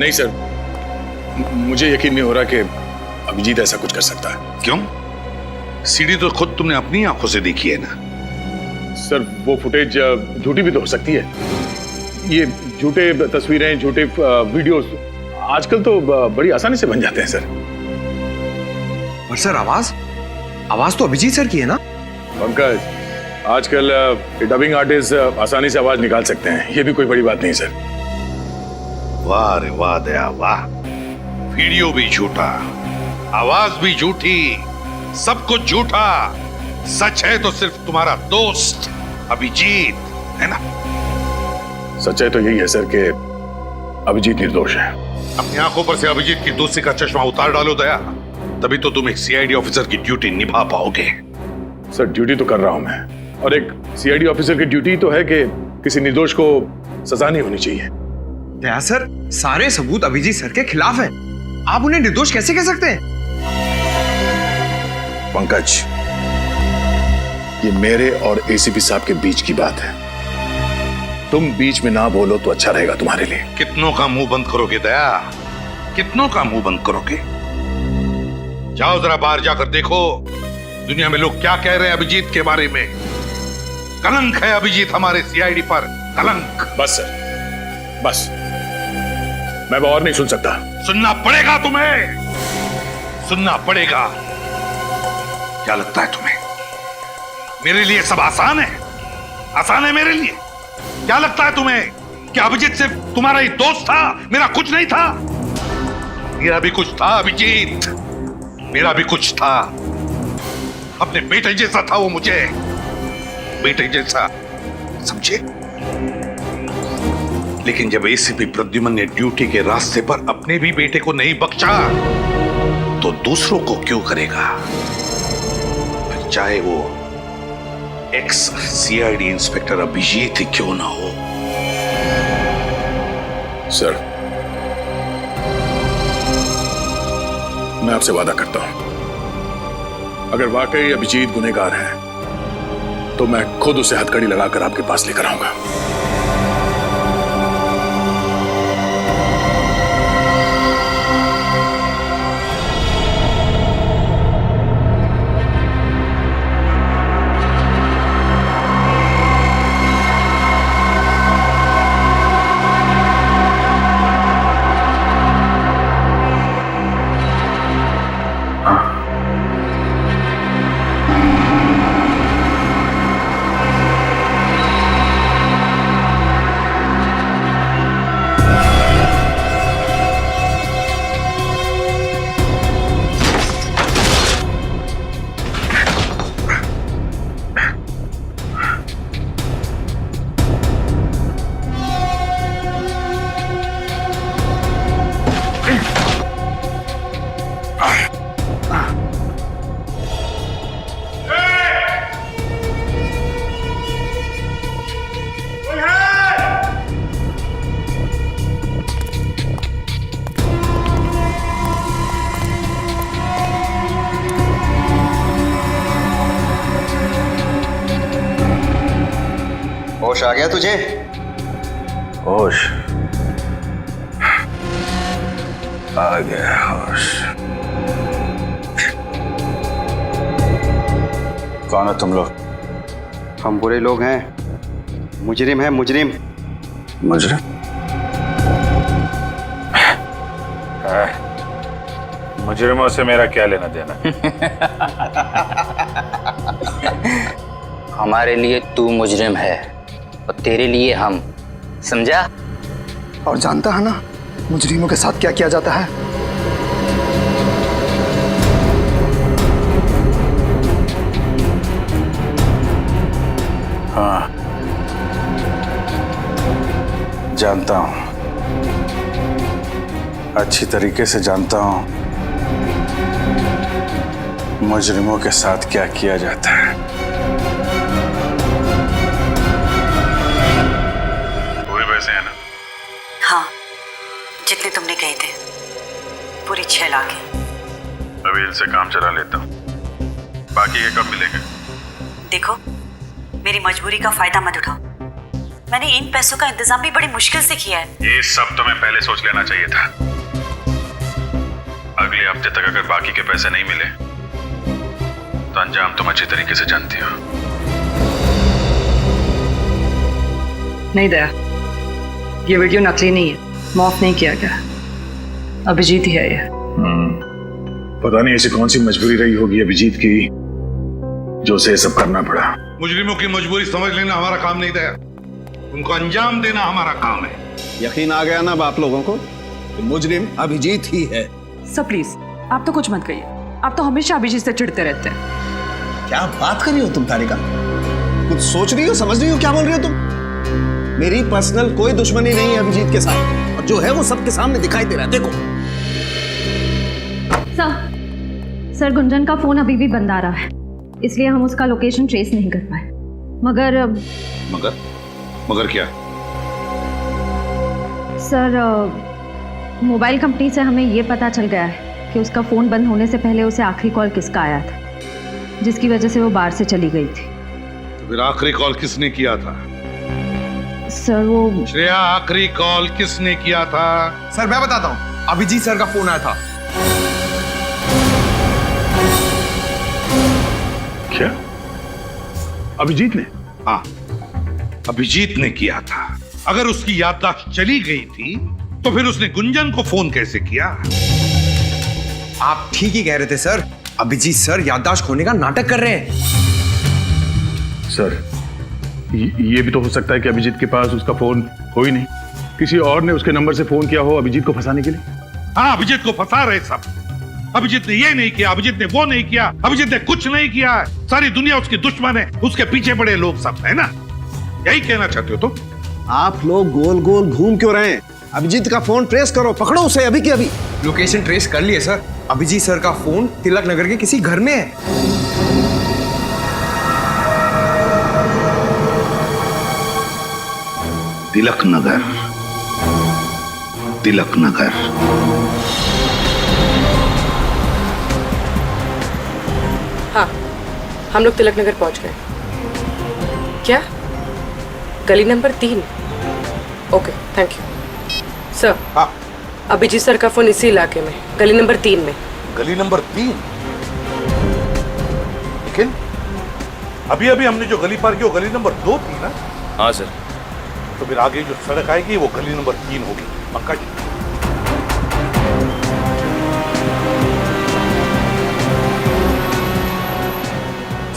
नहीं सर, मुझे यकीन नहीं हो रहा कि अभिजीत ऐसा कुछ कर सकता है। क्यों? सीडी तो खुद तुमने अपनी आंखों से देखी है ना। सर वो फुटेज झूठी भी तो हो सकती है। ये झूठे तस्वीरें, झूठे वीडियोस आजकल तो बड़ी आसानी से बन जाते हैं सर। पर सर आवाज तो अभिजीत सर की है ना? पंकज, आजकल डबिंग आर्टिस्ट आसानी से आवाज निकाल सकते हैं, ये भी कोई बड़ी बात नहीं सर। वाह रे वाह दया वाह, वीडियो भी झूठा, आवाज भी झूठी, सब कुछ झूठा। सच है तो सिर्फ तुम्हारा दोस्त अभिजीत, है ना? सच्चाई तो यही है सर कि अभिजीत निर्दोष है। अपनी आंखों पर से अभिजीत की दोस्ती का चश्मा उतार डालो दया, तभी तो तुम एक सीआईडी ऑफिसर की ड्यूटी निभा पाओगे। सर ड्यूटी तो कर रहा हूं मैं, और एक सीआईडी ऑफिसर की ड्यूटी तो है कि किसी निर्दोष को सजा नहीं होनी चाहिए। दया सर, सारे सबूत अभिजीत सर के खिलाफ हैं। आप उन्हें निर्दोष कैसे कह सकते हैं? पंकज, ये मेरे और एसीपी साहब के बीच की बात है। तुम बीच में ना बोलो तो अच्छा रहेगा तुम्हारे लिए। कितनों का मुंह बंद करोगे दया, कितनों का मुंह बंद करोगे? जाओ जरा बाहर जाकर देखो दुनिया में लोग क्या कह रहे हैं अभिजीत के बारे में। कलंक है अभिजीत हमारे सीआईडी पर, कलंक। बस सर, बस, मैं और नहीं सुन सकता। सुनना पड़ेगा तुम्हें, सुनना पड़ेगा। क्या लगता है तुम्हें मेरे लिए सब आसान है? आसान है मेरे लिए? क्या लगता है तुम्हें कि अभिजीत सिर्फ तुम्हारा ही दोस्त था, मेरा कुछ नहीं था? मेरा भी कुछ था अभिजीत, मेरा भी कुछ था। अपने बेटे जैसा था वो मुझे, बेटे जैसा, समझे? लेकिन जब एसीपी प्रद्युमन ने ड्यूटी के रास्ते पर अपने भी बेटे को नहीं बख्शा, तो दूसरों को क्यों करेगा? फिर चाहे वो एक्स सीआईडी इंस्पेक्टर अभिजीत ही क्यों ना हो। सर, मैं आपसे वादा करता हूं, अगर वाकई अभिजीत गुनहगार है तो मैं खुद उसे हथकड़ी लगाकर आपके पास लेकर आऊंगा। होश आ गया तुझे? होश आ गया, होश। कौन हो तुम लोग? हम बुरे लोग हैं, मुजरिम हैं, मुजरिम। मुजरिम? मुजरिमों से मेरा क्या लेना देना? हमारे लिए तू मुजरिम है और तेरे लिए हम, समझा? और जानता है ना मुजरिमों के साथ क्या किया जाता है? हाँ, जानता हूं, अच्छी तरीके से जानता हूं मुजरिमों के साथ क्या किया जाता है। पूरे पैसे हैं ना? हाँ, जितने तुमने कहे थे, पूरी 6 लाख है। अभी इनसे काम चला लेता हूँ, बाकी ये कब मिलेंगे? देखो, मेरी मजबूरी का फायदा मत उठाओ। मैंने इन पैसों का इंतजाम भी बड़ी मुश्किल से किया है। ये सब तुम्हें पहले सोच लेना चाहिए था। अगले हफ्ते तक अगर बाकी के पैसे नहीं मिले तो अंजाम तुम अच्छी तरीके से जानती हो। नहीं दया, ये वीडियो नकली नहीं है, माफ नहीं किया गया। अभिजीत ही है ये। पता नहीं ऐसी कौन सी मजबूरी रही होगी अभिजीत की जो उसे ये सब करना पड़ा। मुजरिमों की मजबूरी समझ लेना हमारा काम नहीं था, उनको अंजाम देना हमारा काम है। यकीन आ गया ना अब आप लोगों को कि मुजरिम अभिजीत ही है। सर प्लीज आप तो कुछ मत कहिए, आप तो हमेशा अभिजीत से चिढ़ते रहते हैं। क्या बात कर रही हो तुम तारिका? कुछ सोच रही हो, समझ रही हो क्या बोल रही हो तुम? मेरी पर्सनल कोई दुश्मनी नहीं है अभिजीत के साथ, और जो है वो सबके सामने दिखाई दे रहा है। देखो सर गुंजन का फोन अभी भी बंद आ रहा है, इसलिए हम उसका लोकेशन ट्रेस नहीं कर पाए। मगर क्या? सर मोबाइल कंपनी से हमें ये पता चल गया है कि उसका फ़ोन बंद होने से पहले उसे आखिरी कॉल किसका आया था, जिसकी वजह से वो बाहर से चली गई थी। तो फिर आखिरी कॉल किसने किया था? सर वो श्रेया, आखिरी कॉल किसने किया था? सर मैं बताता हूँ, अभिजीत सर का फोन आया था। क्या अभिजीत ने? हाँ, अभिजीत ने किया था। अगर उसकी याददाश्त चली गई थी तो फिर उसने गुंजन को फोन कैसे किया? आप ठीक ही कह रहे थे सर, अभिजीत सर याददाश्त खोने का नाटक कर रहे हैं। सर ये भी तो हो सकता है कि अभिजीत के पास उसका फोन हो ही नहीं, किसी और ने उसके नंबर से फोन किया हो अभिजीत को फंसाने के लिए। हाँ, अभिजीत को फंसा रहे सब। अभिजीत ने ये नहीं किया, अभिजीत ने वो नहीं किया, अभिजीत ने कुछ नहीं किया, सारी दुनिया उसकी दुश्मन है, उसके पीछे पड़े लोग सब, है ना? यही कहना चाहते हो तुम? आप लोग गोल गोल घूम क्यों रहे हैं? अभिजीत का फोन ट्रेस करो, पकड़ो उसे अभी के अभी। लोकेशन ट्रेस कर लिए सर, अभिजीत सर का फोन तिलक नगर के किसी घर में है। तिलक नगर, तिलक नगर। हाँ, हम लोग तिलक नगर पहुंच गए। क्या? गली number 3? Okay, thank you sir. हाँ, अभिजीत सर का फोन इसी इलाके में, गली नंबर 3 में। गली नंबर 3? लेकिन अभी अभी हमने जो गली पार की वो गली नंबर 2 थी ना? हाँ सर। तो फिर आगे जो सड़क आएगी वो गली नंबर 3 होगी, पक्का जी?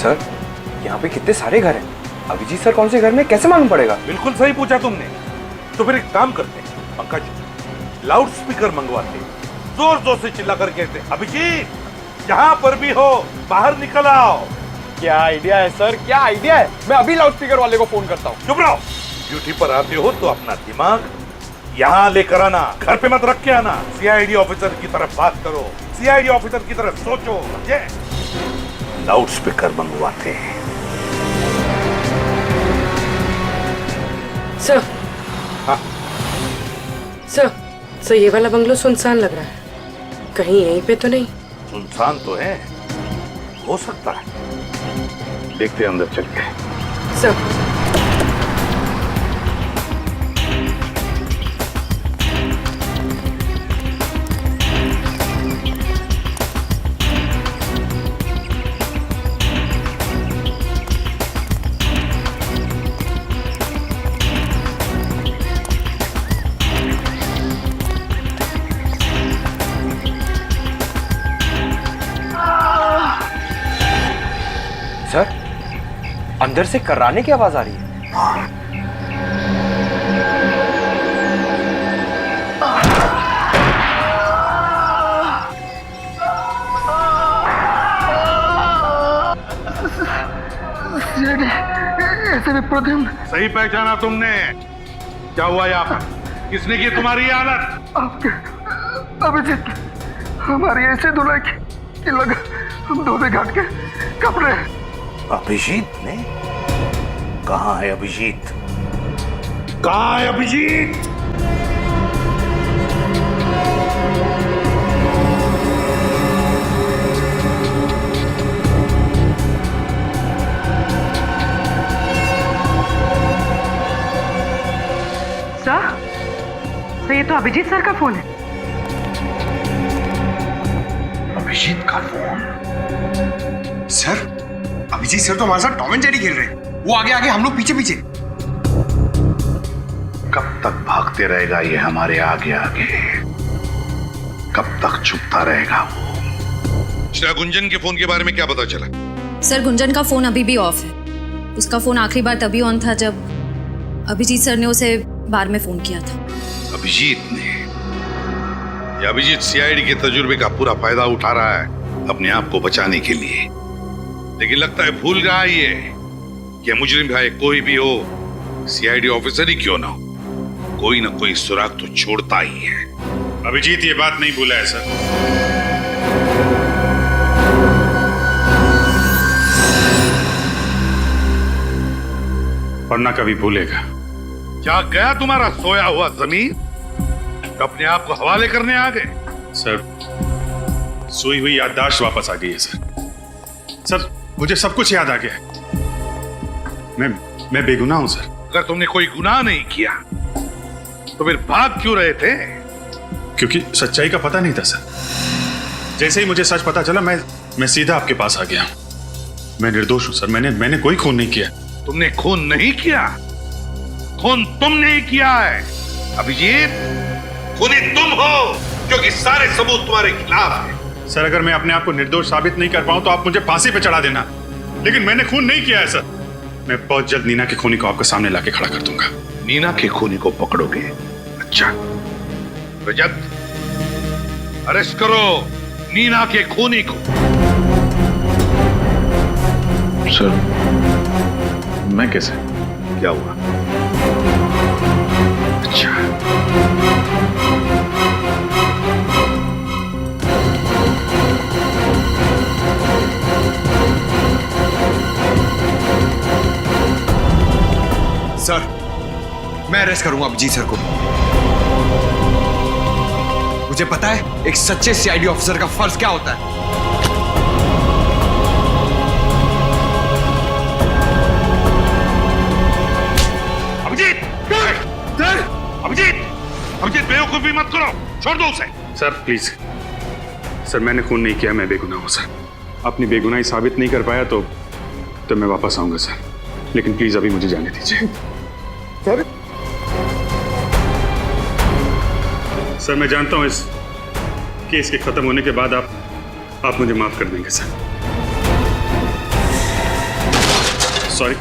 सर यहाँ पे कितने सारे घर हैं, अभिजीत सर कौन से घर में कैसे मालूम पड़ेगा? बिल्कुल सही पूछा तुमने। तो फिर एक काम करते हैं पंकज, लाउड स्पीकर मंगवाते, जोर जोर से चिल्ला कर कहते, अभिजीत जहां पर भी हो बाहर निकल आओ। क्या आइडिया है सर, क्या आइडिया है। मैं अभी लाउड स्पीकर वाले को फोन करता हूँ। चुप रहो। ड्यूटी पर आते हो तो अपना दिमाग यहाँ लेकर आना, घर पे मत रख के आना। सीआईडी ऑफिसर की तरफ बात करो, सीआईडी ऑफिसर की तरफ सोचो, समझे? लाउड स्पीकर मंगवाते हैं। सर। हाँ सर, ये वाला बंगलो सुनसान लग रहा है, कहीं यहीं पे तो नहीं? सुनसान तो है, हो सकता है, देखते हैं अंदर चल के। सर सर अंदर से कर्राने की आवाज आ रही है। ऐसे विप्रतिम। सही पहचाना तुमने। क्या हुआ यहाँ पर? किसने की तुम्हारी ये हालत? आपके अभिजीत हमारी ऐसे धुलाई की लगा हम धोबे घाट के कपड़े। अभिजीत ने? कहाँ है अभिजीत? कहाँ है अभिजीत? ये तो अभिजीत सर का फोन है। अभिजीत का फोन? सर, अभिजीत सर तो हमारे साथ टॉम एंड जेरी खेल रहे हैं। वो आगे आगे, हम लोग पीछे पीछे। कब तक भागते रहेगा ये हमारे आगे आगे? कब तक छुपता रहेगा वो? गुंजन के फोन के बारे में क्या पता चला? सर, गुंजन का फोन अभी भी ऑफ है। उसका फोन आखिरी बार तभी ऑन था जब अभिजीत सर ने उसे बार में फोन किया था। अभिजीत ने? या अभिजीत सीआईडी के तजुर्बे का पूरा फायदा उठा रहा है अपने आप को बचाने के लिए? लेकिन लगता है भूल रहा है ये कि मुजरिम भाई कोई भी हो, सीआईडी ऑफिसर ही क्यों ना हो, कोई ना कोई सुराग तो छोड़ता ही है। अभिजीत ये बात नहीं भूला है सर। और ना कभी भूलेगा। क्या गया तुम्हारा सोया हुआ जमीन? अपने आप को हवाले करने आ गए? सर, सोई हुई याददाश्त वापस आ गई है सर। सर, मुझे सब कुछ याद आ गया है। मैं बेगुनाह हूं सर। अगर तुमने कोई गुनाह नहीं किया तो फिर भाग क्यों रहे थे? क्योंकि सच्चाई का पता नहीं था सर। जैसे ही मुझे सच पता चला, मैं सीधा आपके पास आ गया। मैं निर्दोष हूं सर। मैंने कोई खून नहीं किया। तुमने खून नहीं किया? खून तुमने ही किया है अभिजीत। खूनी तुम हो, क्योंकि सारे सबूत तुम्हारे खिलाफ हैं। सर, अगर मैं अपने आप को निर्दोष साबित नहीं कर पाऊं तो आप मुझे फांसी पे चढ़ा देना, लेकिन मैंने खून नहीं किया है सर। मैं बहुत जल्द नीना के खूनी को आपके सामने लाके खड़ा कर दूंगा। नीना के खूनी को पकड़ोगे? अच्छा, रजत, अरेस्ट करो नीना के खूनी को। सर, मैं कैसे? क्या हुआ? अच्छा, सर, मैं अरेस्ट करूंगा अभिजीत सर को। मुझे पता है एक सच्चे सीआईडी ऑफिसर का फर्ज क्या होता है। अभिजीत, बेवकूफी मत करो, छोड़ दो उसे। सर प्लीज, सर मैंने खून नहीं किया, मैं बेगुनाह हूं सर। अपनी बेगुनाही साबित नहीं कर पाया तो मैं वापस आऊंगा सर, लेकिन प्लीज अभी मुझे जाने दीजिए। सर, मैं जानता हूं इस केस के खत्म होने के बाद आप मुझे माफ कर देंगे सर।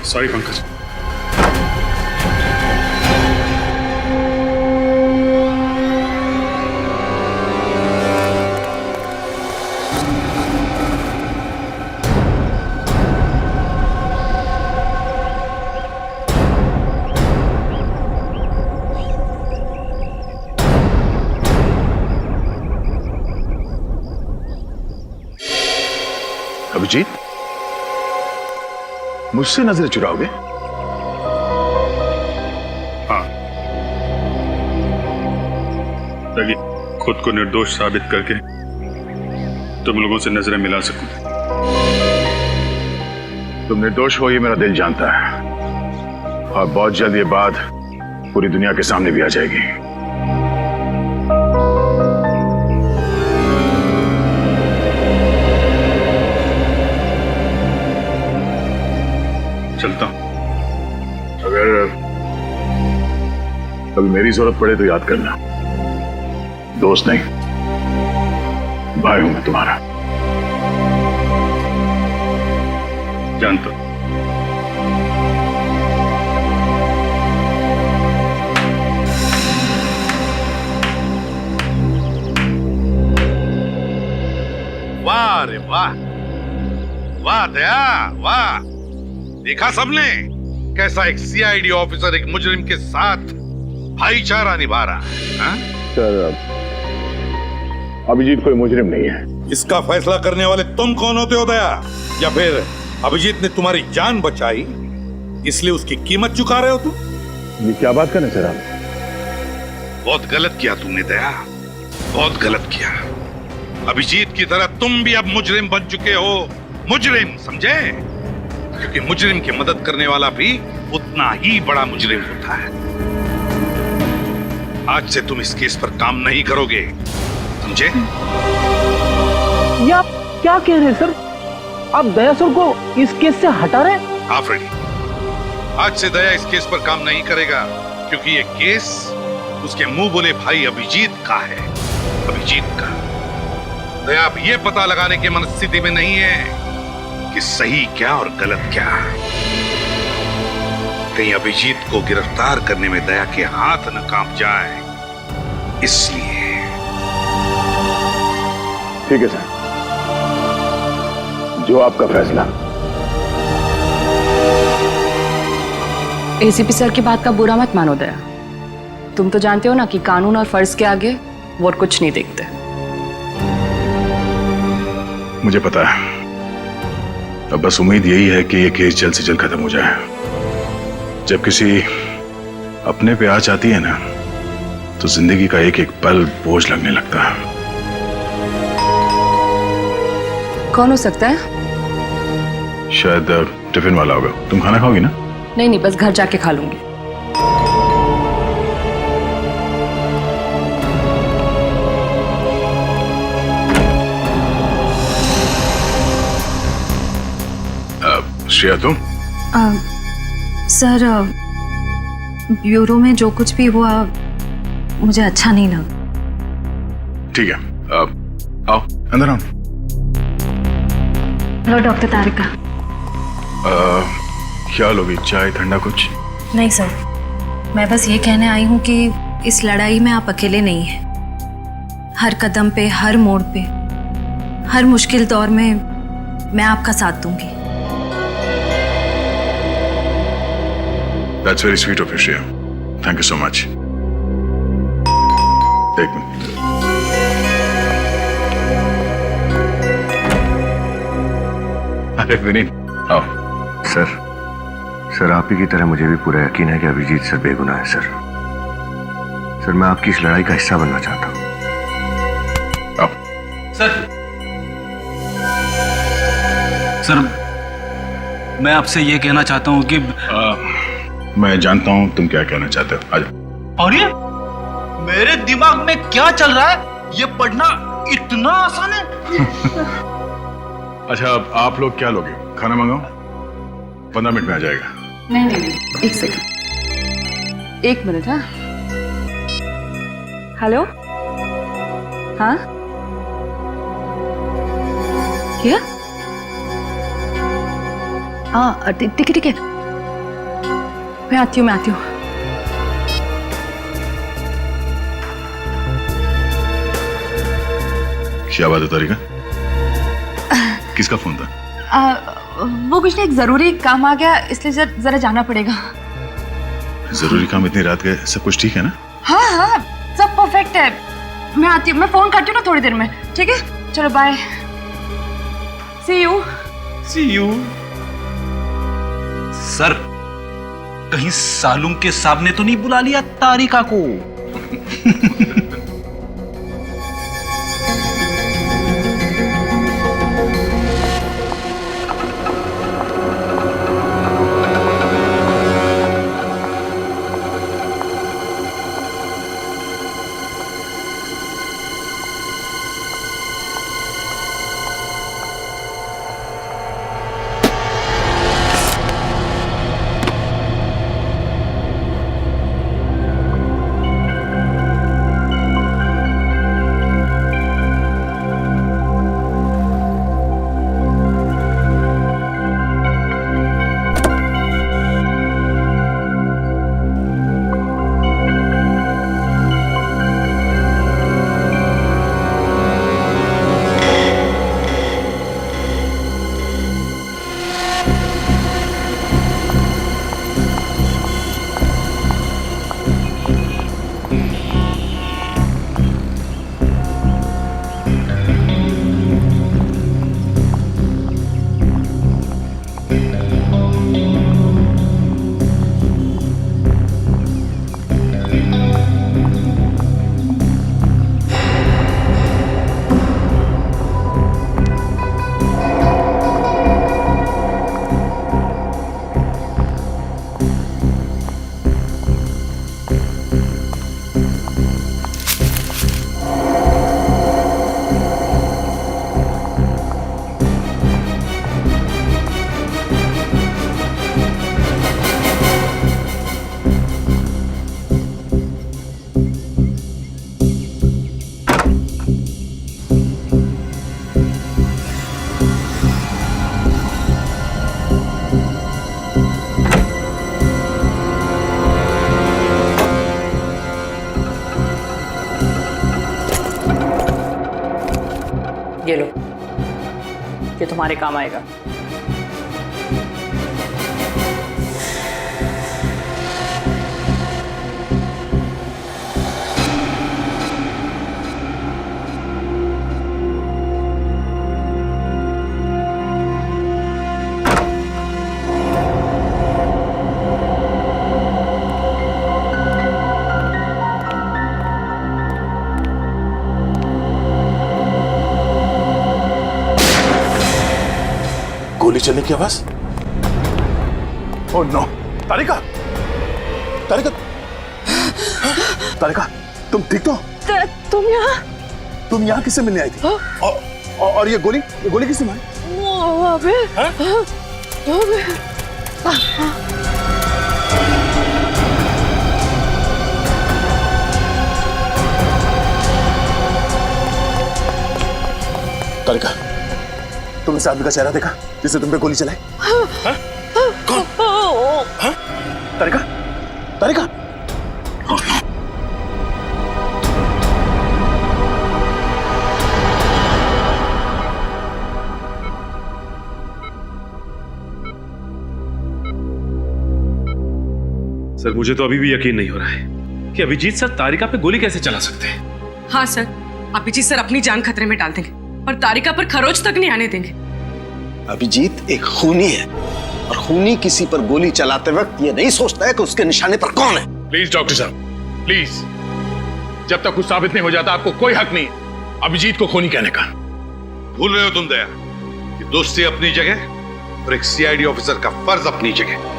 सॉरी पंकज। अभिजीत, मुझसे नजर चुराओगे? हाँ, ताकि खुद को निर्दोष साबित करके तुम लोगों से नजरें मिला सकूं। तुम निर्दोष हो ये मेरा दिल जानता है, और बहुत जल्द ये बात पूरी दुनिया के सामने भी आ जाएगी। चलता हूं। अगर कभी मेरी जरूरत पड़े तो याद करना, दोस्त नहीं भाई हूं मैं तुम्हारा। जानता हूं। वाह रे वाह, वाह दया वाह। देखा सबने कैसा एक सीआईडी ऑफिसर एक मुजरिम के साथ भाईचारा निभा रहा है? हाँ? सर, अभिजीत कोई मुजरिम नहीं है। इसका फैसला करने वाले तुम कौन होते हो दया? या फिर अभिजीत ने तुम्हारी जान बचाई इसलिए उसकी कीमत चुका रहे हो तुम? ये क्या बात कर रहे हैं सर आप? बहुत गलत किया तुमने दया, बहुत गलत किया। अभिजीत की तरह तुम भी अब मुजरिम बन चुके हो। मुजरिम, समझे? क्योंकि मुजरिम की मदद करने वाला भी उतना ही बड़ा मुजरिम होता है। आज से तुम इस केस पर काम नहीं करोगे, समझे? ये आप क्या कह रहे हैं सर? आप दया सर को इस केस से हटा रहे हैं? हाँ फ्रेडी, आज से दया इस केस पर काम नहीं करेगा, क्योंकि ये केस उसके मुंह बोले भाई अभिजीत का है। अभिजीत का। दया अब ये पता लगाने की मनस्थिति में नहीं है कि सही क्या और गलत क्या। कहीं अभिजीत को गिरफ्तार करने में दया के हाथ न कांप जाए, इसलिए। ठीक है सर, जो आपका फैसला। एसीपी सर की बात का बुरा मत मानो दया। तुम तो जानते हो ना कि कानून और फर्ज के आगे वो कुछ नहीं देखते। मुझे पता है, अब बस उम्मीद यही है कि ये केस जल्द से जल्द खत्म हो जाए। जब किसी अपने पे आँच आती है ना, तो जिंदगी का एक एक पल बोझ लगने लगता है। कौन हो सकता है? शायद टिफिन वाला होगा। तुम खाना खाओगी ना? नहीं, बस घर जाके खा लूंगी। श्रेया तुम? सर, ब्यूरो में जो कुछ भी हुआ मुझे अच्छा नहीं लगा। ठीक है, आओ अंदर आओ। हेलो डॉक्टर तारिका। क्या लोगी, चाय ठंडा कुछ? नहीं सर, मैं बस ये कहने आई हूँ कि इस लड़ाई में आप अकेले नहीं हैं। हर कदम पे, हर मोड़ पे, हर मुश्किल दौर में मैं आपका साथ दूंगी। That's very sweet of you, Shreya. Thank you so much. एक मिनट। अरे विनीत, आओ। सर आप ही की तरह मुझे भी पूरा यकीन है कि अभिजीत सर बेगुनाह है सर। सर मैं आपकी इस लड़ाई का हिस्सा बनना चाहता हूँ। आओ। सर मैं आपसे ये कहना चाहता हूँ कि मैं जानता हूँ तुम क्या कहना चाहते हो। आजा। और ये मेरे दिमाग में क्या चल रहा है, ये पढ़ना इतना आसान है? अच्छा, अब आप लोग क्या लोगे? खाना मंगाओ? 15 मिनट में आ जाएगा। नहीं, एक सेकंड, 1 मिनट। हाँ, हेलो। हाँ, क्या? हाँ ठीक है, मैं आती हूँ। क्या बात है तारिका? किसका फोन था? वो कुछ नहीं, एक जरूरी काम आ गया, इसलिए जरा जाना पड़ेगा। जरूरी काम इतनी रात के? सब कुछ ठीक है ना? हाँ, सब परफेक्ट है। मैं आती हूँ, मैं फोन करती हूँ ना थोड़ी देर में। ठीक है, चलो बाय, सी यू। सर कहीं सालूम के साहब ने तो नहीं बुला लिया तारिका को? ये लो, ये तुम्हारे काम आएगा। गोली चलने की आवाज। ओह नो, तारिका, तारिका, तारिका, तुम ठीक तो? तुम यहाँ किससे मिलने आई थी? और ये गोली किसने मारी? तारिका, तुम इस आदमी का चेहरा देखा जिसने तुम पे गोली चलाई? कौन? हाँ? तारिका, तारिका, सर मुझे तो अभी भी यकीन नहीं हो रहा है कि अभिजीत सर तारिका पे गोली कैसे चला सकते हैं। हाँ सर, अभिजीत सर अपनी जान खतरे में डाल देंगे और तारिका पर खरोच तक नहीं आने देंगे। अभिजीत एक खूनी है और खूनी किसी पर गोली चलाते वक्त ये नहीं सोचता है कि उसके निशाने पर कौन है। प्लीज डॉक्टर साहब, प्लीज, जब तक कुछ साबित नहीं हो जाता आपको कोई हक नहीं अभिजीत को खूनी कहने का। भूल रहे हो तुम दया कि दोस्ती अपनी जगह और एक सीआईडी ऑफिसर का फर्ज अपनी जगह।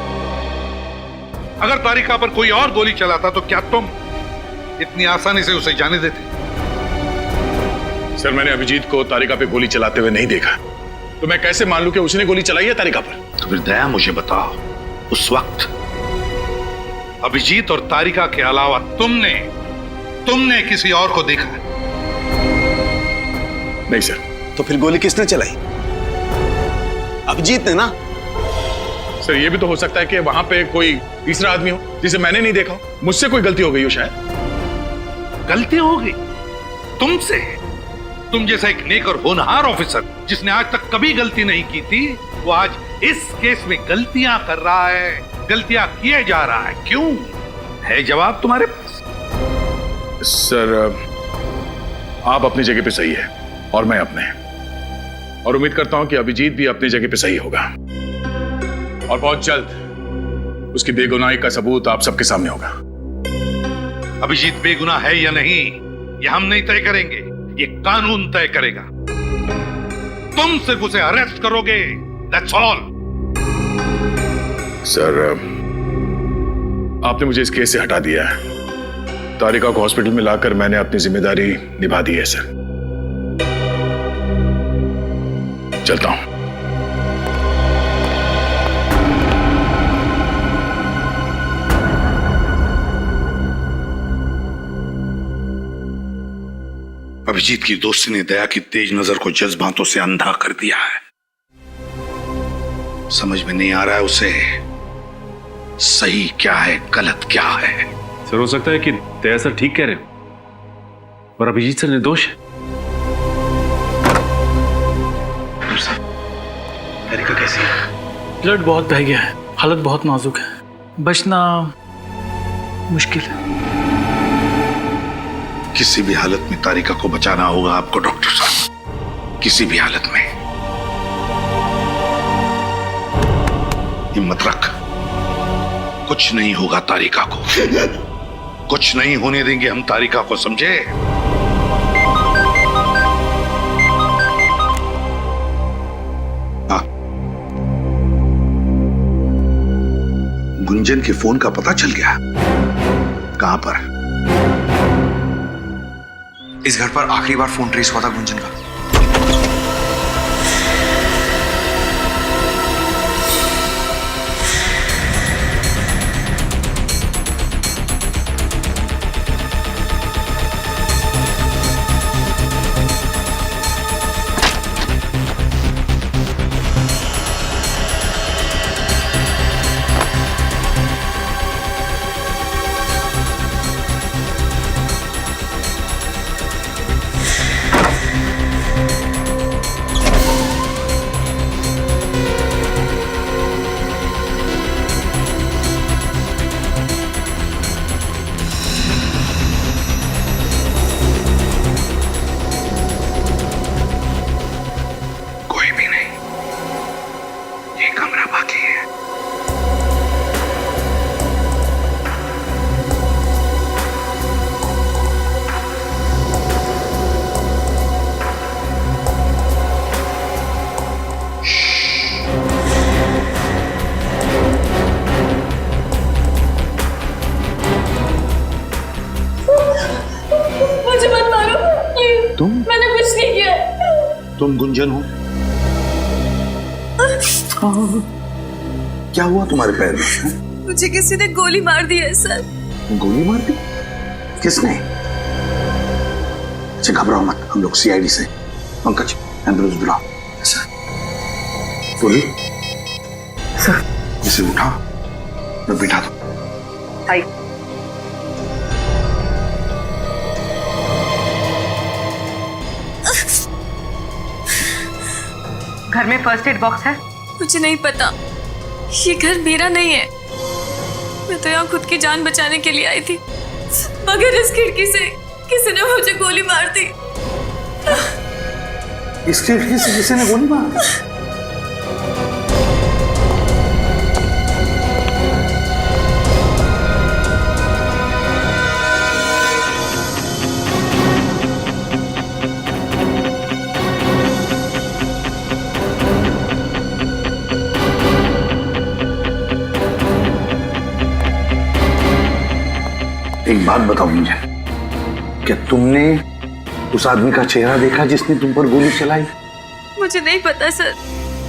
अगर तारिका पर कोई और गोली चलाता तो क्या तुम इतनी आसानी से उसे जाने देते? सर, मैंने अभिजीत को तारिका पे गोली चलाते हुए नहीं देखा, तो मैं कैसे मान लूं कि उसने गोली चलाई है तारिका पर? तो फिर दया मुझे बताओ, उस वक्त अभिजीत और तारिका के अलावा तुमने किसी और को देखा? नहीं सर। तो फिर गोली किसने चलाई? अभिजीत ने ना। सर, ये भी तो हो सकता है कि वहां पे कोई तीसरा आदमी हो जिसे मैंने नहीं देखा, मुझसे कोई गलती हो गई हो शायद। गलती हो गई तुमसे? तुम जैसा एक नेक और होनहार ऑफिसर जिसने आज तक कभी गलती नहीं की थी, वो आज इस केस में गलतियां कर रहा है, गलतियां किए जा रहा है। क्यों? है जवाब तुम्हारे पास? सर, आप अपनी जगह पे सही है और मैं अपने, और उम्मीद करता हूं कि अभिजीत भी अपनी जगह पे सही होगा और बहुत जल्द उसकी बेगुनाही का सबूत आप सबके सामने होगा। अभिजीत बेगुनाह है या नहीं, ये हम नहीं तय करेंगे, ये कानून तय करेगा। तुम सिर्फ उसे अरेस्ट करोगे, दैट्स ऑल। सर, आपने मुझे इस केस से हटा दिया है। तारिका को हॉस्पिटल में लाकर मैंने अपनी जिम्मेदारी निभा दी है सर। चलता हूं। अभिजीत की दोस्ती ने दया की तेज नजर को जज्बातों से अंधा कर दिया है। समझ में नहीं आ रहा है उसे सही क्या है, गलत क्या है। सर, हो सकता है कि दया सर ठीक कह रहे हो और अभिजीत सर निर्दोष है। तारिका कैसी है? ब्लड बहुत बह गया है, हालत बहुत नाजुक है, बचना मुश्किल है। किसी भी हालत में तारिका को बचाना होगा आपको डॉक्टर साहब, किसी भी हालत में। हिम्मत रख, कुछ नहीं होगा तारिका को, कुछ नहीं होने देंगे हम तारिका को, समझे? हाँ, गुंजन के फोन का पता चल गया? कहां पर? इस घर पर आखिरी बार फोन ट्रेस हुआ था गुंजन का। तुम गुंजन हो? क्या हुआ तुम्हारे पैर में? मुझे किसी ने गोली मार दी है सर। गोली मार दी? किसने? अच्छा घबराओ मत, हम लोग सीआईडी से। पंकज एम्बुलेंस बुलाओ। सर बोलिए। सर इसे उठाओ और बिठा दो। आई। घर में फर्स्ट एड बॉक्स है? मुझे नहीं पता, ये घर मेरा नहीं है। मैं तो यहाँ खुद की जान बचाने के लिए आई थी, मगर इस खिड़की से किसी ने मुझे गोली मार दी। इस खिड़की से किसी ने गोली मार दी? एक बात बताओ मुझे, क्या तुमने उस आदमी का चेहरा देखा जिसने तुम पर गोली चलाई? मुझे नहीं पता सर,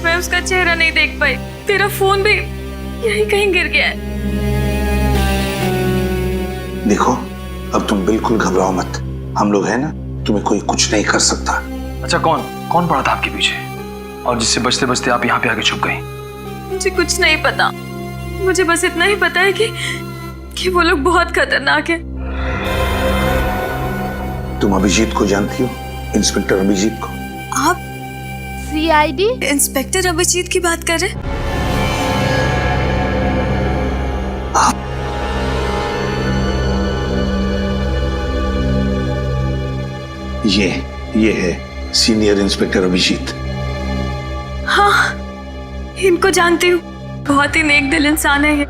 मैं उसका चेहरा नहीं देख पाई। तेरा फोन भी यहीं कहीं गिर गया है। देखो अब तुम बिल्कुल घबराओ मत, हम लोग हैं ना, तुम्हें कोई कुछ नहीं कर सकता। अच्छा कौन पड़ा था आपके पीछे और जिससे बचते बचते आप यहाँ पे आके छुप गई? मुझे कुछ नहीं पता, मुझे बस इतना ही पता है कि वो लोग बहुत खतरनाक है। तुम अभिजीत को जानती हो? इंस्पेक्टर अभिजीत को? आप सीआईडी इंस्पेक्टर अभिजीत की बात कर रहे हैं? ये है सीनियर इंस्पेक्टर अभिजीत। हाँ, इनको जानती हूँ, बहुत ही नेक दिल इंसान है ये।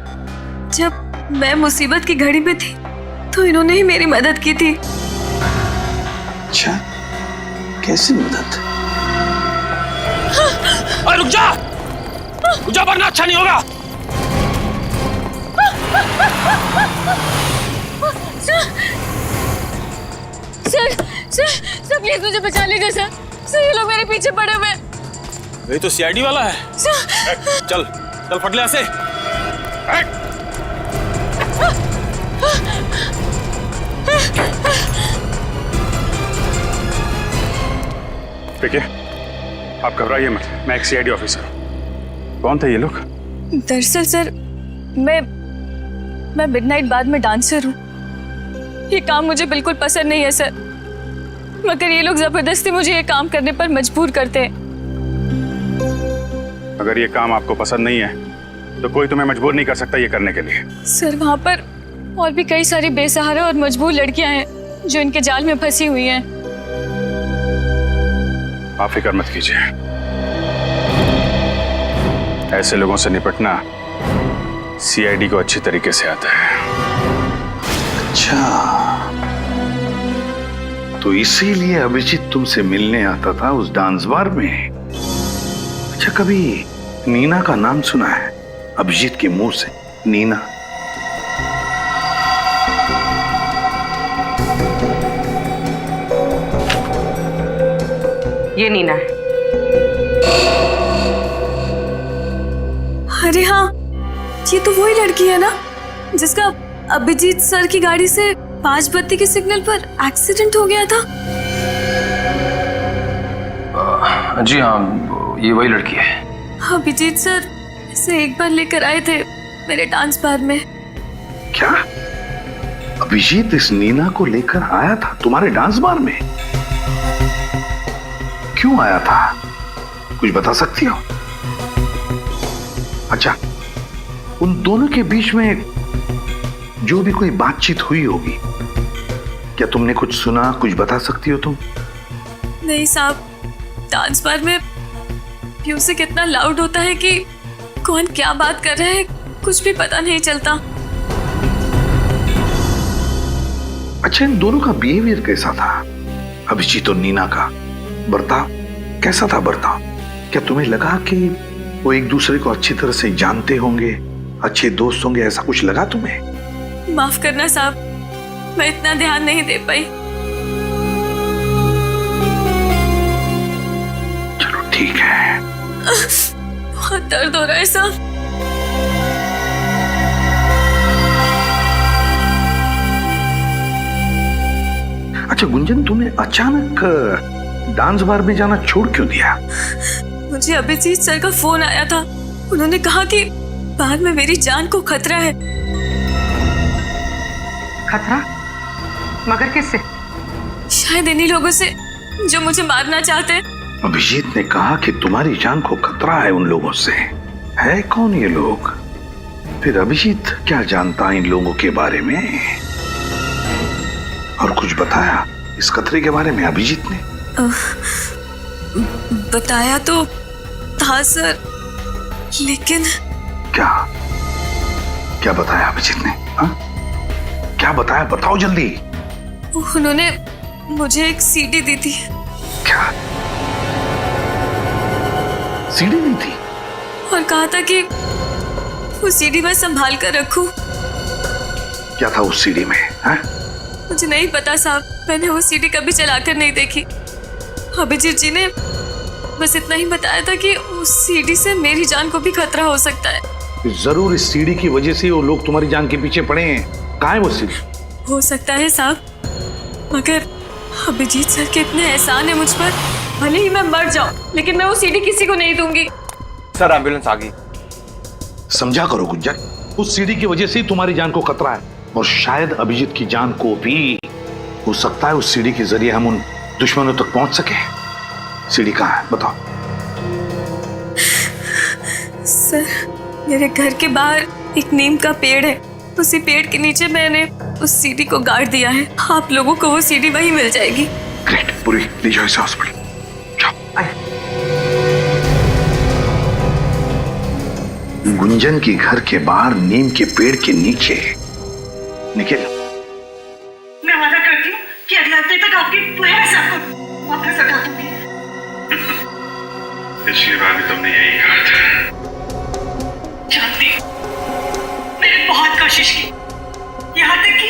जब मैं मुसीबत की घड़ी में थी तो इन्होंने ही मेरी मदद की थी। अच्छा, कैसी मदद? रुक जा वरना अच्छा नहीं होगा। सर प्लीज मुझे बचा लीजिए सर, ये लोग मेरे पीछे पड़े हुए। ये तो सीआईडी वाला है। चल फट ले ऐसे। देखिए आप घबराइए मत, मैं एक सीआईडी ऑफिसर हूँ। कौन थे ये लोग? दरअसल सर मैं मिडनाइट बार में डांसर हूँ। ये काम मुझे बिल्कुल पसंद नहीं है सर, मगर ये लोग जबरदस्ती मुझे ये काम करने पर मजबूर करते हैं। अगर ये काम आपको पसंद नहीं है तो कोई तुम्हें मजबूर नहीं कर सकता ये करने के लिए। सर वहाँ पर और भी कई सारी बेसहारा और मजबूर लड़कियां हैं जो इनके जाल में फंसी हुई हैं। आप फिक्र मत कीजिए, ऐसे लोगों से निपटना सीआईडी को अच्छी तरीके से आता है। अच्छा, तो इसीलिए अभिजीत तुमसे मिलने आता था उस डांस बार में। अच्छा, कभी नीना का नाम सुना है? अभिजीत के मुंह से नीना। ये नीना है। अरे हाँ, ये तो वही लड़की है ना जिसका अभिजीत सर की गाड़ी से 5 बत्ती के सिग्नल पर एक्सीडेंट हो गया था। जी हाँ, ये वही लड़की है। अभिजीत सर इसे एक बार लेकर आए थे मेरे डांस बार में। क्या अभिजीत इस नीना को लेकर आया था तुम्हारे डांस बार में? क्यों आया था, कुछ बता सकती हो? अच्छा, उन दोनों के बीच में जो भी कोई बातचीत हुई होगी, क्या तुमने कुछ सुना, कुछ बता सकती हो तुम? नहीं साहब, डांस बार में म्यूजिक इतना लाउड होता है कि कौन क्या बात कर रहा है कुछ भी पता नहीं चलता। अच्छा, इन दोनों का बिहेवियर कैसा था? अभिजीत और नीना का बर्ताव कैसा था? बर्ताव क्या तुम्हें लगा कि वो एक दूसरे को अच्छी तरह से जानते होंगे, अच्छे दोस्त होंगे, ऐसा कुछ लगा तुम्हें? माफ करना साहब, मैं इतना ध्यान नहीं दे पाई। बहुत दर्द हो रहा है साहब। अच्छा गुंजन, तूने अचानक डांस बार में जाना छोड़ क्यों दिया? मुझे अभिजीत सर का फोन आया था। उन्होंने कहा कि बाद में मेरी जान को खतरा है। खतरा? मगर किससे? शायद इन्हीं लोगों से जो मुझे मारना चाहते हैं। अभिजीत ने कहा कि तुम्हारी जान को खतरा है उन लोगों से। है कौन ये लोग? फिर अभिजीत क्या जानता इन लोगों के बारे में? और कुछ बताया इस खतरे के बारे में अभिजीत ने? बताया तो था सर, लेकिन क्या क्या बताया अभिजीत ने? हा? क्या बताया, बताओ जल्दी। उन्होंने मुझे एक सीडी दी थी। क्या सीडी दी थी? और कहा था कि वो सीडी मैं संभाल कर रखूं। क्या था उस सीडी में? हा? मुझे नहीं पता साहब, मैंने वो सीडी कभी चलाकर नहीं देखी। अभिजीत जी ने बस इतना ही बताया था कि उस सीडी से मेरी जान को भी खतरा हो सकता है। जरूर इस सीडी की वजह से वो लोग तुम्हारी जान के पीछे पड़े हैं। कहाँ है वो सीडी? हो सकता है साहब, मगर अभिजीत सर के इतने एहसान है मुझ पर, भले ही मैं मर जाऊं लेकिन मैं वो सीडी किसी को नहीं दूंगी। सर एम्बुलेंस आ गई। समझा करो गुंजन, उस सीडी की वजह से ही तुम्हारी जान को खतरा है, और शायद अभिजीत की जान को भी। हो सकता है उस सीडी के जरिए हम उन दुश्मनों तक पहुंच सके। सीडी कहाँ है बताओ? सर मेरे घर के बाहर एक नीम का पेड़ है, उसी पेड़ के नीचे मैंने उस सीडी को गाड़ दिया है। आप लोगों को वो सीडी वहीं मिल जाएगी। ग्रेट, पूरी ले जाओ इसे हॉस्पिटल। गुंजन के घर के बाहर नीम के पेड़ के नीचे। निखिल, मैं वादा करती हूँ कि अगले हफ्ते तक आपकी पूरे हिसाब को वापस लौटा दूंगी। पिछली बार भी तुमने यही कहा था। जानती हूँ, मैंने बहुत कोशिश की, यहाँ तक कि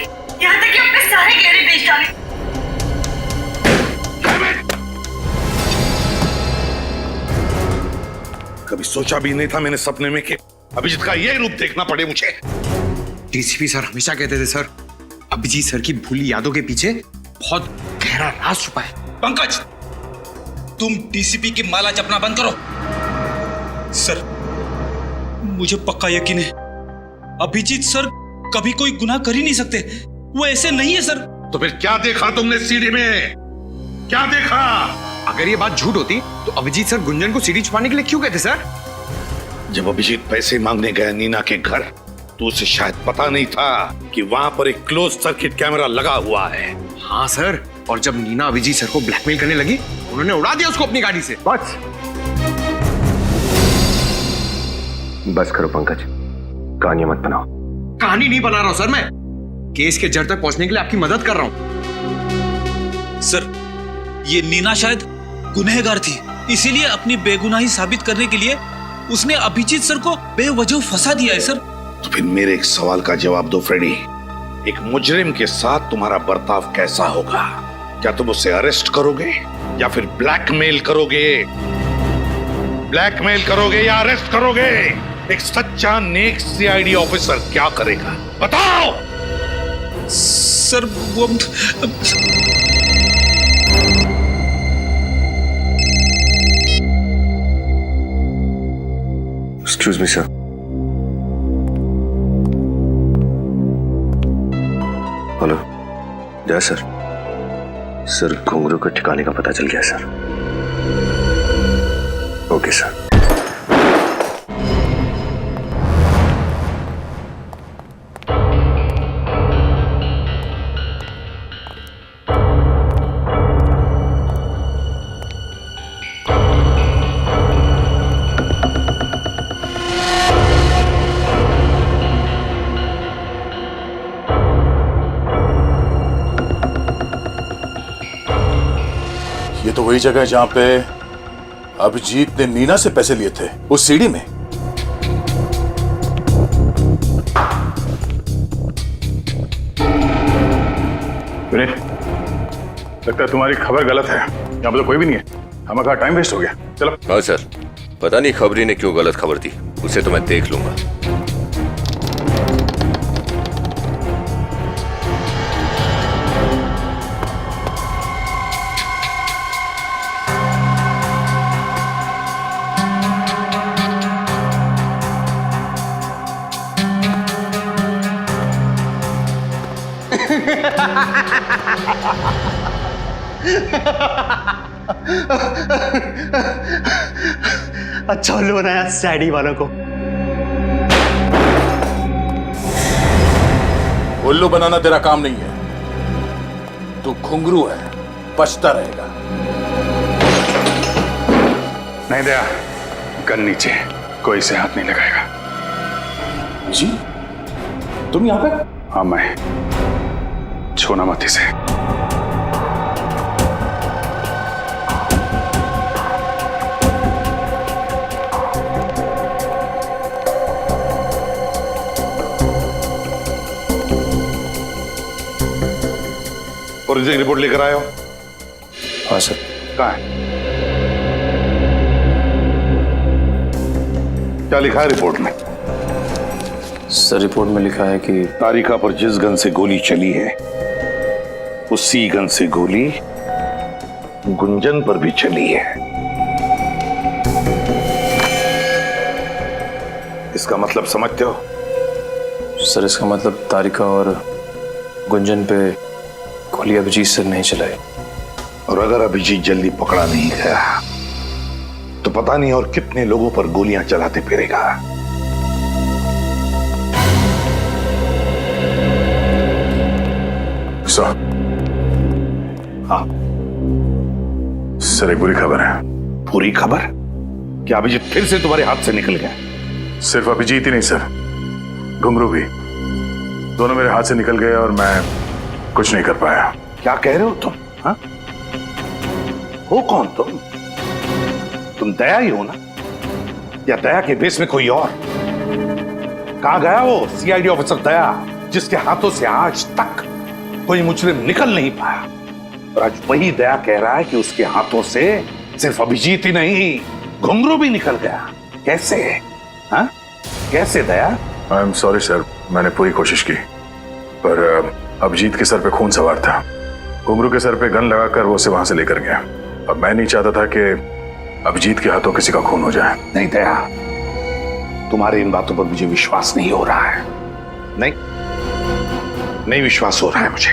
अपने सारे गहरे बेच डाले। कभी सोचा भी नहीं था मैंने सपने में कि अभिजीत का ये रूप देखना पड़े मुझे। डीसीपी सर हमेशा कहते थे सर, अभिजीत सर की भूली यादों के पीछे बहुत गहरा राज छुपा है। पंकज, तुम डीसीपी की माला जपना बंद करो। सर मुझे पक्का यकीन है अभिजीत सर कभी कोई गुनाह कर ही नहीं सकते। वो ऐसे नहीं है सर। तो फिर क्या देखा तुमने सीडी में? क्या देखा? अगर ये बात झूठ होती तो अभिजीत सर गुंजन को सीडी छुपाने के लिए क्यों कहते सर? जब अभिजीत पैसे मांगने गया नीना के घर तो उसे शायद पता नहीं था कि वहां पर एक क्लोज सर्किट कैमरा लगा हुआ है। हाँ सर, और जब नीना अभिजीत सर को ब्लैकमेल करने लगी उन्होंने उड़ा दिया उसको अपनी गाड़ी से। बस करो पंकज, कहानी मत बनाओ। कहानी नहीं बना रहा हूं सर, मैं केस के जड़ तक पहुंचने के लिए आपकी मदद कर रहा हूं। सर ये नीना शायद गुनहगार थी, इसीलिए अपनी बेगुनाही साबित करने के लिए उसने अभिजीत सर को बेवजह फंसा दिया है सर। तो फिर मेरे एक सवाल का जवाब दो फ्रेडी, एक मुजरिम के साथ तुम्हारा बर्ताव कैसा होगा? क्या तुम उसे अरेस्ट करोगे या फिर ब्लैकमेल करोगे? ब्लैकमेल करोगे या अरेस्ट करोगे? एक सच्चा नेक सीआईडी ऑफिसर क्या करेगा बताओ? सर वो एक्सक्यूज मी सर। हेलो, जय सर। सर घुंघरू के ठिकाने का पता चल गया सर। Okay sir. ये तो वही जगह है जहां पे अभिजीत ने नीना से पैसे लिए थे, उस सीडी में। विनीत, लगता है तुम्हारी खबर गलत है। यहाँ पे तो कोई भी नहीं है, हमारा टाइम वेस्ट हो गया। चलो। हाँ सर, पता नहीं खबरी ने क्यों गलत खबर दी, उसे तो मैं देख लूंगा। अच्छा उल्लू बनाया सैडी वालों को। उल्लू बनाना तेरा काम नहीं है, तू घुंघरू है, बचता रहेगा। नहीं दया, गन नीचे, कोई से हाथ नहीं लगाएगा। जी तुम यहां पे? हाँ मैं, छूना मत इसे। फॉरेंसिक रिपोर्ट लेकर आए हो? हाँ सर। कहाँ है? क्या लिखा है रिपोर्ट में? सर रिपोर्ट में लिखा है कि तारिका पर जिस गन से गोली चली है उसी गन से गोली गुंजन पर भी चली है। इसका मतलब समझते हो? सर इसका मतलब तारिका और गुंजन पे गोली अभिजीत सर नहीं चलाई। और अगर अभिजीत जल्दी पकड़ा नहीं गया तो पता नहीं और कितने लोगों पर गोलियां चलाते फिरेगा। हाँ सर, एक बुरी खबर है। बुरी खबर? क्या अभिजीत फिर से तुम्हारे हाथ से निकल गया? सिर्फ अभिजीत ही नहीं सर, घुंघरू भी, दोनों मेरे हाथ से निकल गए और मैं कुछ नहीं कर पाया। क्या कह रहे हो तुम? हाँ? हो कौन तुम? तुम दया ही हो ना? या दया के बेस में कोई और? कहां गया वो सीआईडी ऑफिसर दया जिसके हाथों से आज तक कोई मुजरिम निकल नहीं पाया? और आज वही दया कह रहा है कि उसके हाथों से सिर्फ अभिजीत ही नहीं, घुंघरू भी निकल गया। कैसे? हाँ? कैसे दया? आई एम सॉरी सर, मैंने पूरी कोशिश की, पर अभिजीत के सर पे खून सवार था। घुंघरू के सर पे गन लगाकर वो उसे वहां से लेकर गया। अब मैं नहीं चाहता था कि अभिजीत के हाथों किसी का खून हो जाए। नहीं दया, तुम्हारी इन बातों पर मुझे विश्वास नहीं हो रहा है। नहीं विश्वास हो रहा है मुझे।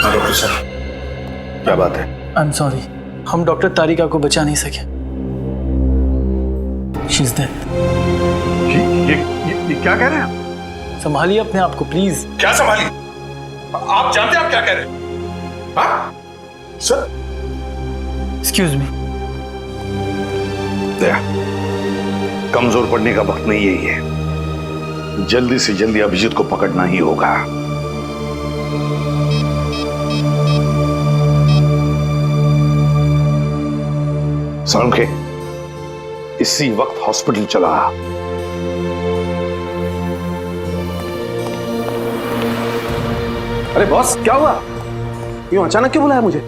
हाँ डॉक्टर साहब। क्या बात है? आई एम सॉरी, हम डॉक्टर तारिका को बचा नहीं सके। She is dead. ये क्या कह रहे हैं? संभालिए अपने आप को प्लीज। क्या संभालिए? आप जानते हैं आप क्या कह रहे हैं? हाँ? Sir excuse me. दया, कमजोर पड़ने का वक्त नहीं यही है। जल्दी से जल्दी अभिजीत को पकड़ना ही होगा। सड़के इसी वक्त हॉस्पिटल चला। अरे बॉस, क्या हुआ? यूं अचानक क्यों बुलाया मुझे?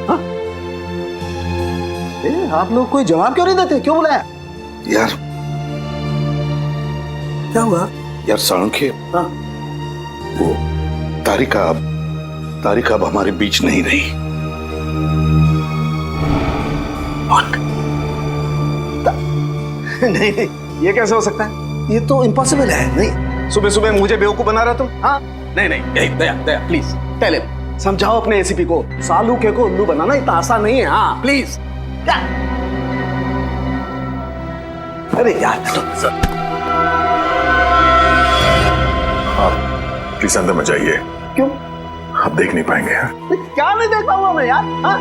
हाँ? आप लोग कोई जवाब क्यों नहीं देते? क्यों बुलाया? यार क्या हुआ? यार सड़के, हाँ? वो तारिका अब हमारे बीच नहीं रही। नहीं नहीं, ये कैसे हो सकता है? ये तो इम्पॉसिबल है। नहीं, सुबह सुबह मुझे बेवकूफ बना रहा तुम? हाँ? नहीं नहीं, दया दया प्लीज टेल हिम, समझाओ अपने एसीपी को, सालू के को उल्लू बनाना इतना आसान नहीं है। हाँ प्लीज। अरे यार आप प्लीज अंदर मत जाइए। क्यों? आप देख नहीं पाएंगे। क्या नहीं देख पाऊंगा मैं यार? हाँ?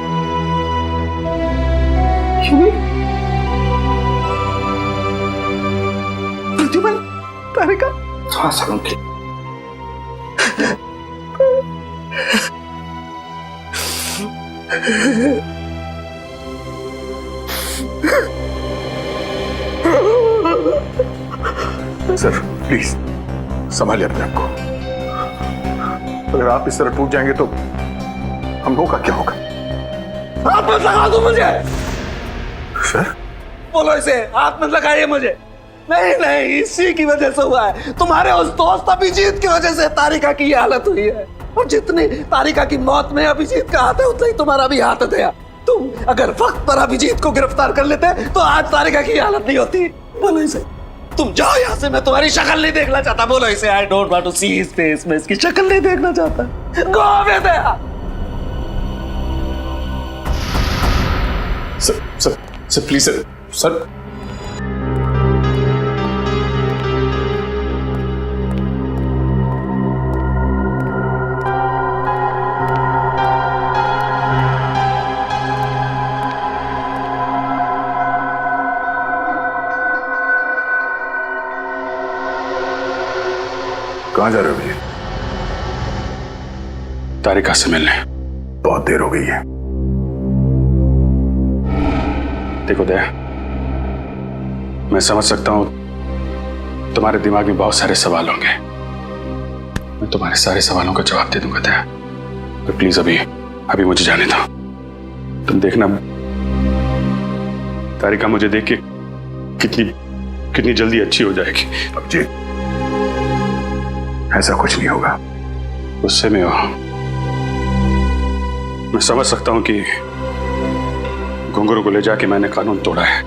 क्यों? प्रतिबल तारिका? हाँ सड़के, सर प्लीज संभालिए अपने आप को। अगर आप इस तरह टूट जाएंगे तो हम लोगों का क्या होगा? हाथ मत लगा दो मुझे। सर बोलो इसे, हाथ मत लगाइए मुझे। नहीं नहीं, इसी की वजह से हुआ है। तुम्हारे उस दोस्त अभिजीत की वजह से तारिका की ये हालत हुई है। और जितनी तारिका की मौत में अभिजीत का हाथ है, उतना ही तुम्हारा भी हाथ है। तुम अगर वक्त पर अभिजीत को गिरफ्तार कर लेते तो आज तारिका की हालत नहीं होती। बोलो इसे, तुम जाओ यहाँ से। मैं तुम्हारी शक्ल नहीं देखना चाहता। बोलो इसे, I don't want to see his face. मैं इसकी शक्ल नहीं देखना चाहता। Go away Daya. Sir please sir कहाँ जा रहे हो भैया? तारिका से मिलने। बहुत देर हो गई है। देखो दया, मैं समझ सकता हूं तुम्हारे दिमाग में बहुत सारे सवाल होंगे। मैं तुम्हारे सारे सवालों का जवाब दे दूंगा दया, पर प्लीज अभी मुझे जाने दो। तुम देखना तारिका मुझे देख के कितनी जल्दी अच्छी हो जाएगी। अभिजीत, ऐसा कुछ नहीं होगा। गुस्से में हो, मैं समझ सकता हूं कि घुंघरू को ले जाके मैंने कानून तोड़ा है।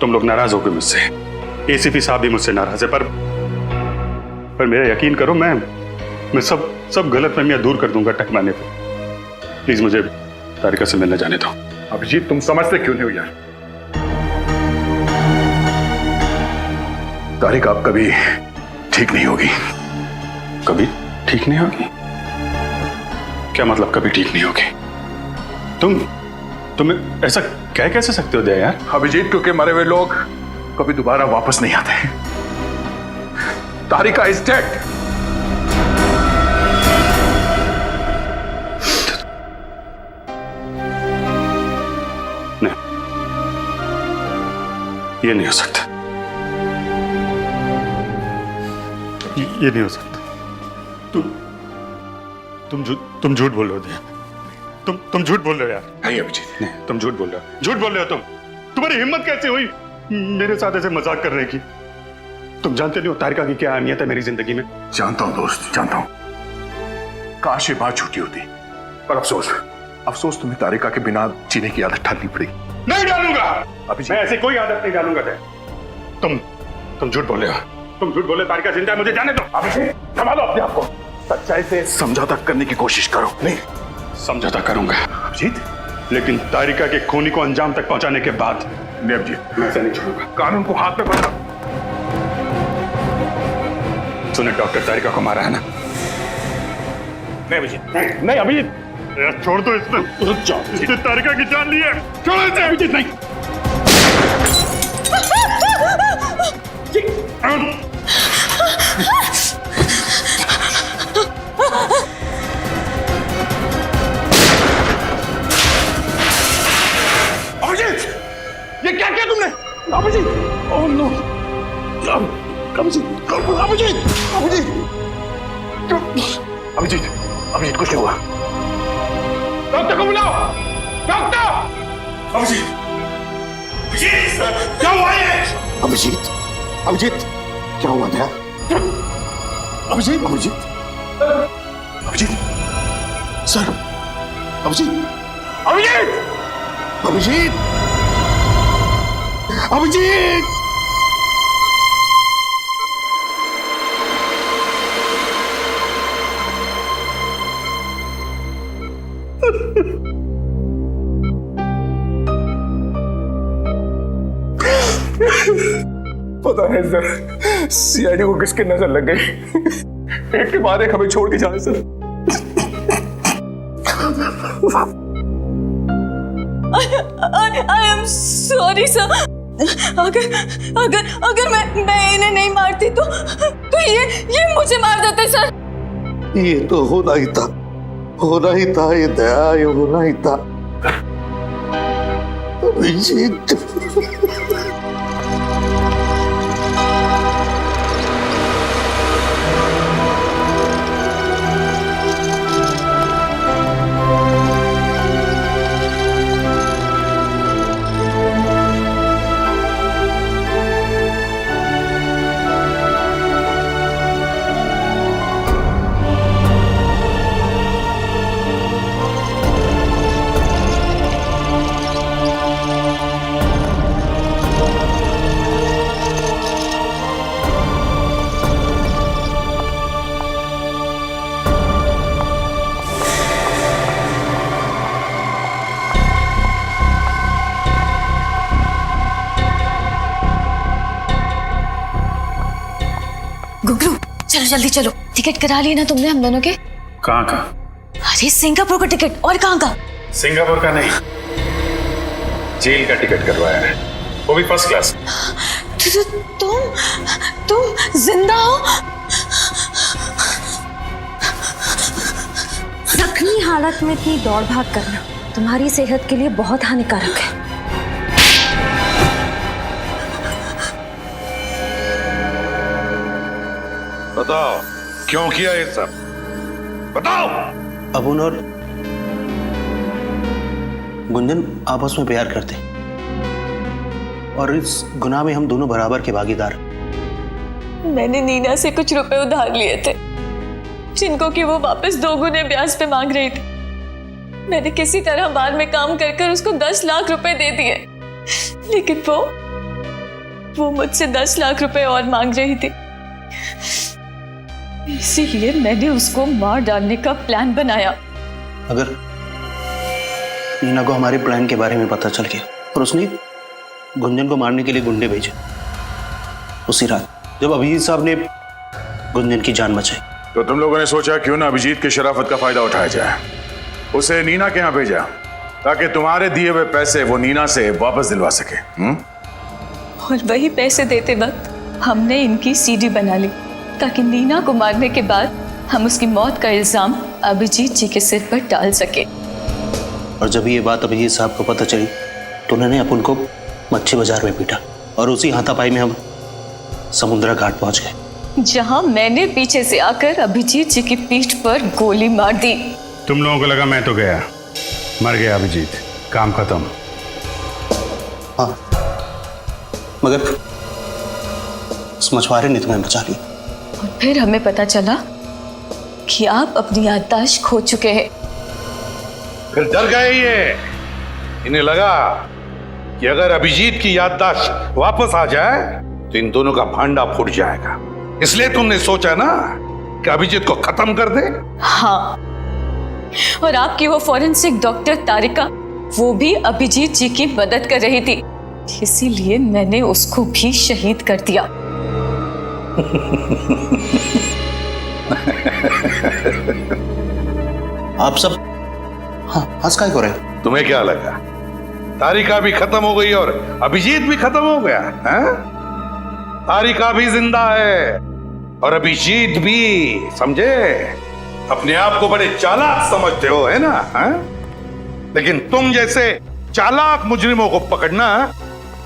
तुम लोग नाराज हो गए मुझसे, एसीपी साहब भी मुझसे नाराज है, पर मेरा यकीन करो, मैं सब गलतफहमियां दूर कर दूंगा टकमाने पे। प्लीज मुझे तारिका से मिलने जाने दो। अभिजीत, तुम समझते क्यों नहीं हो यार? तारिका अब कभी ठीक नहीं होगी। कभी ठीक नहीं होगी? क्या मतलब कभी ठीक नहीं होगी? तुम ऐसा कह कैसे सकते हो दया यार? अभिजीत, क्योंकि मरे हुए लोग कभी दोबारा वापस नहीं आते। तारिका इज डेड। नहीं, ये नहीं हो सकता। ये नहीं हो सकता। तुम झूठ बोल रहे हो दया। तुम झूठ बोल रहे हो यार। नहीं अभिजीत, नहीं, तुम झूठ बोल रहे हो। झूठ बोल रहे हो तुम। तुम्हारी हिम्मत कैसे हुई मेरे साथ ऐसे मजाक करने की? तुम जानते नहीं हो तारिका की क्या अहमियत है मेरी जिंदगी में। जानता हूं दोस्त, जानता हूं। काश ये बात झूठी होती, पर अफसोस तुम्हें तारिका के बिना जीने की आदत डालनी पड़ेगी। नहीं डालूंगा अभिजीत, मैं ऐसी कोई आदत नहीं डालूंगा दया। तुम झूठ बोल रहे हो। तुम झूठ बोले तारिका जिंदा है, मुझे जाने दो। अभिजीत, संभालो अपने आप को। सच्चाई से समझौता करने की कोशिश करो। नहीं, समझौता करूंगा अभिजीत, लेकिन तारिका के खूनी को अंजाम तक पहुंचाने के बाद। नहीं अभिजीत, मैं ऐसा नहीं छोड़ूंगा। कानून को हाथ में पकड़ो। तूने डॉक्टर तारिका को मारा है ना? नहीं अभिजीत, नहीं अभिजीत, छोड़ दो इसमें। रुक जाओ, इसने तारिका की जान ली है। छोड़ इसे अभिजीत। नहीं, अभिजीत, ये क्या किया तुमने? अभिजीत, ओह नो, अभिजीत, कुछ नहीं हुआ। डॉक्टर को बुलाओ। डॉक्टर! अभिजीत, क्या हुआ है? अभिजीत, क्या हुआ दया? अभिजीत, सर, अभिजीत। पता है सर, सीआईडी को किसकी नजर लग गई। एक के बाद एक हमें छोड़ के जाए sir. I am sorry sir. अगर मैं इन्हें नहीं मारती तो ये मुझे मार देते सर। ये तो होना ही था ये दया, ये होना ही था। अभिजीत, गुगलू चलो जल्दी चलो, टिकट करा ली ना तुमने हम दोनों के? कहाँ का? अरे सिंगापुर का टिकट। और कहाँ का? सिंगापुर का नहीं, जेल का टिकट करवाया है, वो भी फर्स्ट क्लास। तुम जिंदा हो? जख्मी हालत में इतनी दौड़ भाग करना तुम्हारी सेहत के लिए बहुत हानिकारक है। बताओ क्यों किया ये सब, बताओ। अबुन और गुंजन आपस में प्यार करते और इस गुनाह में हम दोनों बराबर के भागीदार। मैंने नीना से कुछ रुपए उधार लिए थे जिनको कि वो वापस 2 गुने ब्याज पे मांग रही थी। मैंने किसी तरह बार में काम कर कर उसको 10 लाख रुपए दे दिए, लेकिन वो मुझसे 10 लाख रुपए और मांग रही थी। इसीलिए मैंने उसको मार डालने का प्लान बनाया। अगर नीना को हमारे प्लान के बारे में पता चल गया और उसने गुंजन को मारने के लिए गुंडे भेजे, उसी रात जब अभिजीत साहब ने गुंजन की जान बचाई, तो तुम लोगों ने सोचा क्यों ना अभिजीत की शराफत का फायदा उठाया जाए, उसे नीना के यहाँ भेजा ताकि तुम्हारे दिए हुए पैसे वो नीना से वापस दिलवा सके। और वही पैसे देते वक्त हमने इनकी सीडी बना ली ताकि नीना को मारने के बाद हम उसकी मौत का इल्जाम अभिजीत जी के सिर पर डाल सके। और जब ये बात अभिजीत साहब को पता चली तो उन्होंने अपन को मच्छी बाजार में पीटा और उसी हाथापाई में हम समुद्रा घाट पहुंच गए, जहां मैंने पीछे से आकर अभिजीत जी की पीठ पर गोली मार दी। तुम लोगों को लगा मैं तो गया, मर गया अभिजीत, काम खत्म। हाँ, मगर उस मछुआरे ने तुम्हें बचा लिया। और फिर हमें पता चला कि आप अपनी याददाश्त खो चुके हैं। फिर डर गए ये, इन्हें लगा कि अगर अभिजीत की याददाश्त वापस आ जाए तो इन दोनों का भांडा फूट जाएगा, इसलिए तुमने सोचा ना कि अभिजीत को खत्म कर दे। हाँ, और आपकी वो फॉरेंसिक डॉक्टर तारिका, वो भी अभिजीत जी की मदद कर रही थी, इसीलिए मैंने उसको भी शहीद कर दिया। आप सब हंस काय को रहे? तुम्हें क्या लगा तारिका भी खत्म हो गई और अभिजीत भी खत्म हो गया है? तारिका भी जिंदा है और अभिजीत भी, समझे? अपने आप को बड़े चालाक समझते हो, है ना? है? लेकिन तुम जैसे चालाक मुजरिमों को पकड़ना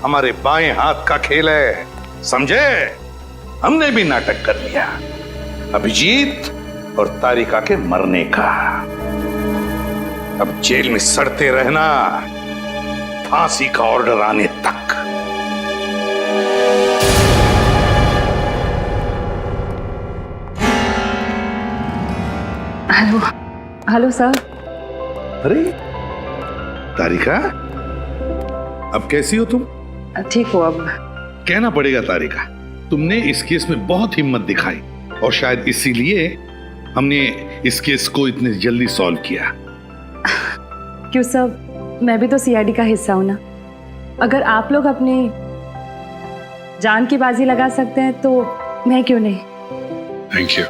हमारे बाएं हाथ का खेल है, समझे? हमने भी नाटक कर लिया अभिजीत और तारिका के मरने का। अब जेल में सड़ते रहना फांसी का ऑर्डर आने तक। Hello hello sir. अरे तारिका, अब कैसी हो तुम? ठीक हो अब? कहना पड़ेगा तारिका, तुमने इस केस में बहुत हिम्मत दिखाई और शायद इसीलिए हमने इस केस को इतनी जल्दी सॉल्व किया। क्यों सर, मैं भी तो सीआईडी का हिस्सा हूं ना। अगर आप लोग अपनी जान की बाजी लगा सकते हैं तो मैं क्यों नहीं। Thank you.